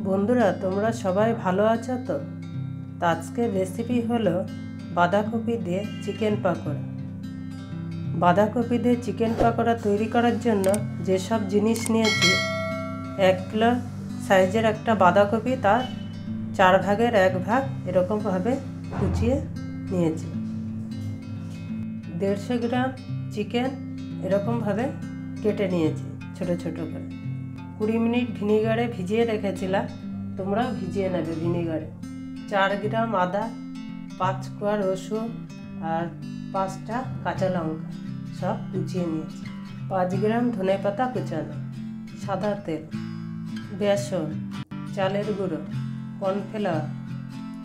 বন্ধুরা, তোমরা সবাই ভালো আছো তো? আজকের রেসিপি হলো বাঁধাকপি দিয়ে চিকেন পাকোড়া। বাঁধাকপি দিয়ে চিকেন পাকোড়া তৈরি করার জন্য যেসব জিনিস নিয়েছি, 1 কিলো সাইজের একটা বাঁধাকপি তার 4 ভাগের 1 ভাগ এরকমভাবে কুচিয়ে নিয়েছি। 150 গ্রাম চিকেন এরকমভাবে কেটে নিয়েছি ছোট ছোট করে। 20 মিনিট ভিনিগারে ভিজিয়ে রেখেছিলাম, তোমরা ভিজিয়ে নেবে ভিনিগারে। 4 গ্রাম আদা, 5 কোয়া রসুন আর 5টা কাঁচা লঙ্কা সব কুচিয়ে নিয়েছি। 5 গ্রাম ধনেপাতা কুচানো, সাদা তেল, বেসন, চালের গুঁড়ো, কর্নফ্লাওয়ার,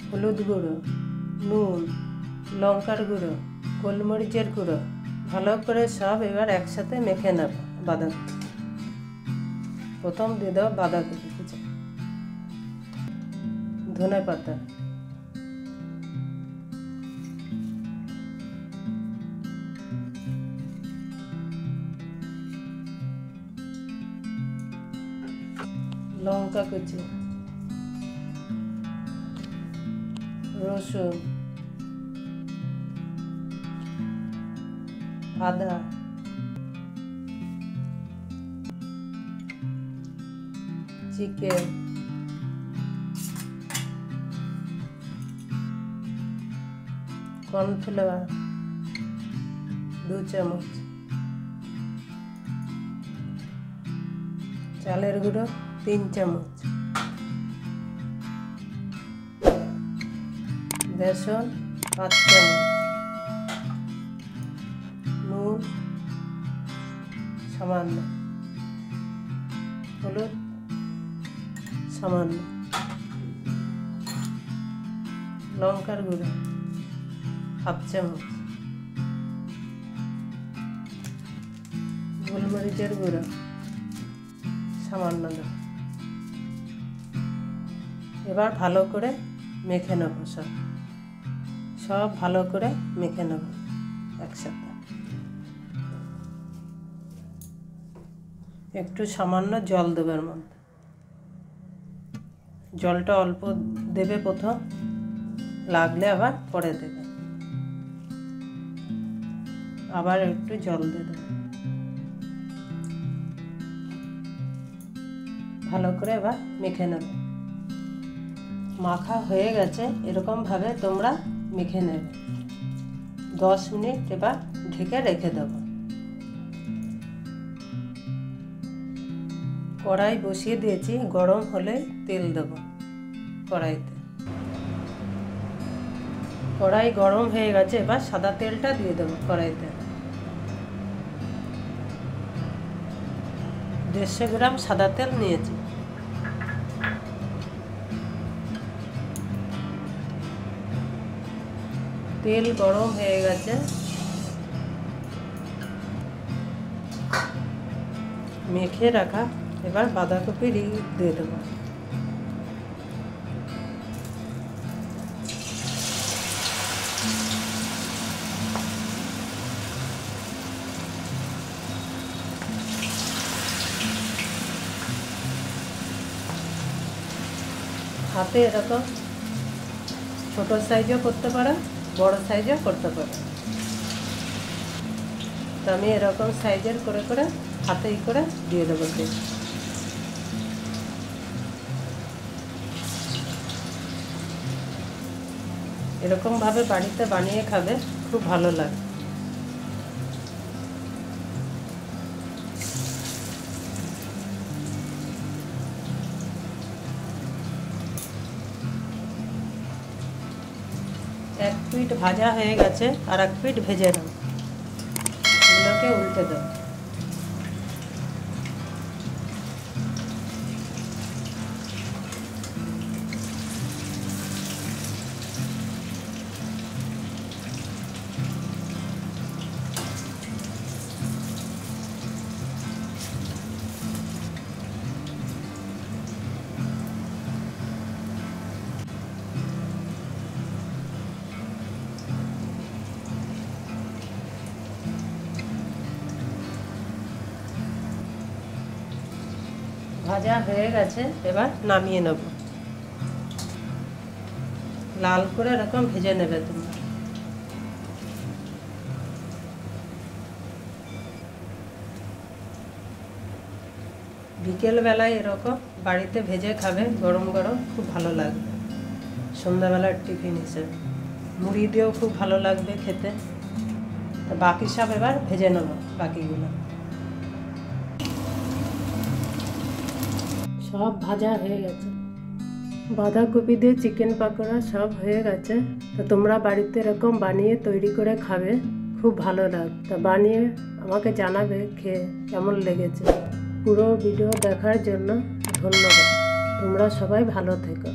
হলুদ গুঁড়ো, নুন, লঙ্কার গুঁড়ো, গোলমরিচের গুঁড়ো ভালো করে সব এবার একসাথে মেখে নেব। বাঁধাকপি প্রথম দিয়ে দেবো, বাঁধাকপি কুচি, ধনেপাতা, লঙ্কা কুচি, রসুন, আদা, চিকেন, কর্নফ্লাওয়ার 2 চামচ, চালের গুঁড়ো 3 চামচ, বেসন 5 চামচ, নুন সামান্য, হলুদ সামান্য, লঙ্কার গুঁড়ো 1/2 চামচ, গোলমরিচের গুঁড়ো সামান্য দাও। এবার ভালো করে মেখে নেব, সব ভালো করে মেখে নেব একসাথে। একটু সামান্য জল দেবে এর মধ্যে, জলটা অল্প দেবে প্রথম, লাগলে আবার পরে দেবে। আবার একটু জল দিয়ে দেবে, ভালো করে এবার মেখে নেবে। মাখা হয়ে গেছে, এরকমভাবে তোমরা মেখে নেবে। 10 মিনিট এবার ঢেকে রেখে দেবো। কড়াই বসিয়ে দিয়েছি, গরম হলে তেল দেব কড়াইতে। কড়াই গরম হয়ে গেছে, এবার সাদা তেলটা দিয়ে দেবো কড়াইতে। 150 গ্রাম সাদা তেল নিয়েছি। তেল গরম হয়ে গেছে, মেখে রাখা এবার বাঁধাকপি দিয়ে দেবো। হাতে এরকম ছোট সাইজও করতে পারো, বড় সাইজও করতে পারো। তো আমি এরকম সাইজের করে করে হাতেই করে দিয়ে দেবো তেল। এরকমভাবে বাড়িতে বানিয়ে খাবে, খুব ভালো লাগে। এক পিঠ ভাজা হয়ে গেছে, আর 1 পিঠ ভেজে নাও। এগুলোকে উল্টে দাও। ভাজা হয়ে গেছে, এবার নামিয়ে নেব। লাল করে এরকম ভেজে নেবে তোমরা। বিকেলবেলায় এরকম বাড়িতে ভেজে খাবে, গরম গরম, খুব ভালো লাগবে। সন্ধ্যাবেলার টিফিন হিসেবে মুড়ি দিয়েও খুব ভালো লাগবে খেতে। তো বাকি সব এবার ভেজে নেব, বাকিগুলো সব ভাজা হয়ে গেছে। বাঁধাকপি দিয়ে চিকেন পাকোড়া সব হয়ে গেছে। তো তোমরা বাড়িতে এরকম বানিয়ে তৈরি করে খাবে, খুব ভালো লাগবে। তা বানিয়ে আমাকে জানাবে খেয়ে কেমন লেগেছে। পুরো ভিডিও দেখার জন্য ধন্যবাদ। তোমরা সবাই ভালো থেকো।